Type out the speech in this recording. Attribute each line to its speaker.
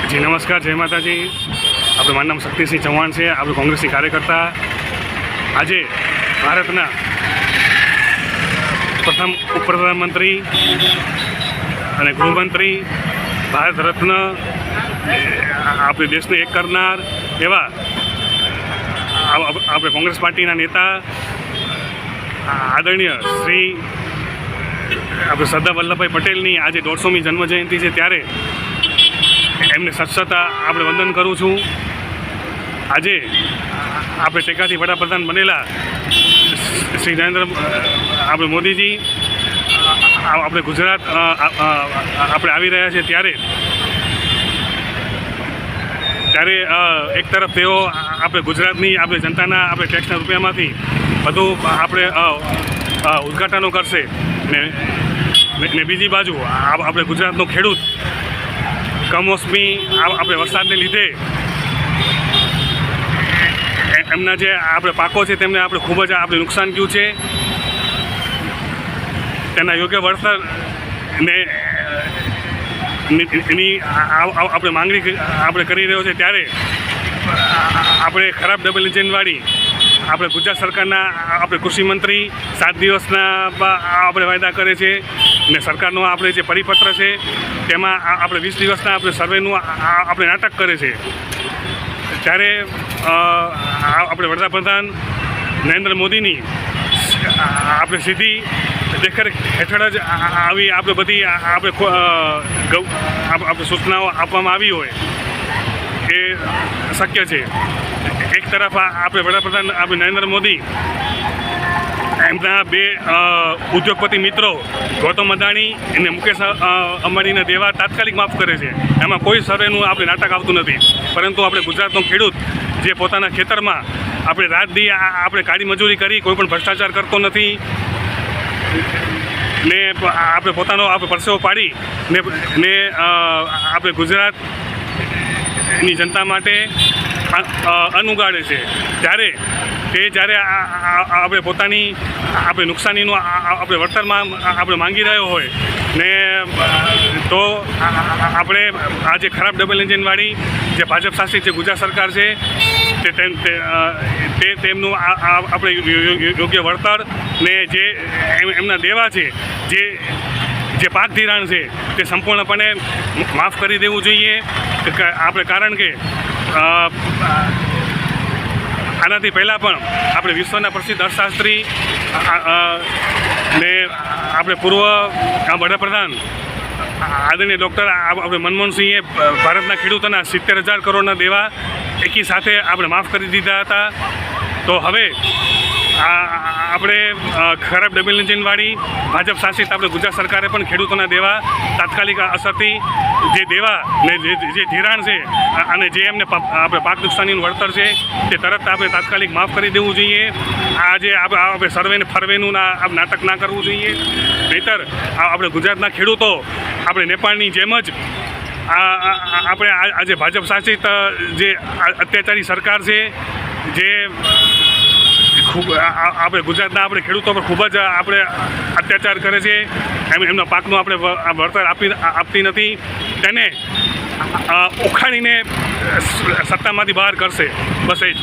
Speaker 1: જી નમસ્કાર, જય માતાજી. મારું નામ શક્તિસિંહ ચૌહાણ છે. આપણે કોંગ્રેસની કાર્યકર્તા. આજે ભારતના પ્રથમ ઉપપ્રધાનમંત્રી અને ગૃહમંત્રી, ભારત રત્ન, આપણે દેશને એક કરનાર એવા આપણે કોંગ્રેસ પાર્ટીના નેતા આદરણીય શ્રી આપણે સરદાર વલ્લભભાઈ પટેલની આજે 150મી જન્મજયંતિ છે, ત્યારે એમને સતત આપણે વંદન કરું છું. આજે આપણે ટેકાથી વડાપ્રધાન બનેલા શ્રી નરેન્દ્ર આપણે મોદીજી આપણે ગુજરાત આપણે આવી રહ્યા છે, ત્યારે એક તરફ તેઓ આપણે ગુજરાતની આપણે જનતાના આપણે ટેક્સના રૂપિયામાંથી બધું આપણે ઉદ્ઘાટનો કરશે ને બીજી બાજુ આપણે ગુજરાતનો ખેડૂત કમોસમી આપણે વરસાદને લીધે એમના જે આપણે પાકો છે તેમને આપણે ખૂબ જ આપણે નુકસાન થયું છે. તેના યોગ્ય વળતર ને એની આપણે માંગણી આપણે કરી રહ્યો છે, ત્યારે આપણે ખરાબ ડબલ એન્જિનવાળી આપણે ગુજરાત સરકારના આપણે કૃષિમંત્રી 7 દિવસના આપણે વાયદા કરે છે ને સરકારનો આપણે જે પરિપત્ર છે તેમાં આપણે 20 દિવસના આપણે સર્વેનું આપણે નાટક કરે છે. ત્યારે આપણે વડાપ્રધાન નરેન્દ્ર મોદીની આપણે સીધી દેખરેખ હેઠળ જ આવી આપણે બધી આપણે સૂચનાઓ આપવામાં આવી હોય એ શક્ય છે. એક તરફ આપણે વડાપ્રધાન આપણે નરેન્દ્ર મોદી એમના 2 ઉદ્યોગપતિ મિત્રો ગૌતમ અદાણી અને મુકેશ અંબાણીના દેવા તાત્કાલિક માફ કરે છે. એમાં કોઈ સર્વેનું આપણે નાટક આવતું નથી, પરંતુ આપણે ગુજરાતનો ખેડૂત જે પોતાના ખેતરમાં આપણે રાત દી આપણે કાળી મજૂરી કરી કોઈ પણ ભ્રષ્ટાચાર કરતો નથી ને આપણે પોતાનો આપણે પરસેવો પાડી ને આપણે ગુજરાતની જનતા માટે અન્ન ઉગાડે છે, ત્યારે આપણે પોતાની આપણે નુકસાનીનું આપણે વળતરમાં આપણે માંગી રહ્યો હોય ને તો આપણે આ જે ખરાબ ડબલ એન્જિનવાળી જે ભાજપ શાસિત જે ગુજરાત સરકાર છે તે તેમનું આપણે યોગ્ય વળતર ને જે એમના દેવા છે, જે પાક ધિરાણ છે તે સંપૂર્ણપણે માફ કરી દેવું જોઈએ. આપણે કારણ કે આનાથી પહેલાં પણ આપણે વિશ્વના પ્રસિદ્ધ અર્થશાસ્ત્રી ને આપણે પૂર્વ વડાપ્રધાન આદરણીય ડૉક્ટર આપણે મનમોહનસિંહે ભારતના ખેડૂતોના 70,000 કરોડના દેવા એકી સાથે આપણે માફ કરી દીધા હતા. તો હવે આપણે ખરાબ ડબલ એન્જિનવાળી ભાજપ શાસિત આપણે ગુજરાત સરકારે પણ ખેડૂતોના દેવા તાત્કાલિક અસરથી જે દેવા ને જે ધિરાણ છે અને જે એમને આપણે પાક નુકસાનીનું વળતર છે તે તરત આપણે તાત્કાલિક માફ કરી દેવું જોઈએ. આજે આપણે સર્વેને ફરવેનું નાટક ના કરવું જોઈએ, નહીંતર આપણે ગુજરાતના ખેડૂતો આપણે નેપાળની જેમ જ આપણે આજે ભાજપ શાસિત જે અત્યાચારી સરકાર છે, જે ખૂબ આપણે ગુજરાતના આપણે ખેડૂતો પર ખૂબ જ આપણે અત્યાચાર કરે છે, એમના પાકનું આપણે વળતર આપતી નથી, તેને ઉખાડીને સત્તામાંથી બહાર કરશે. બસ એ જ.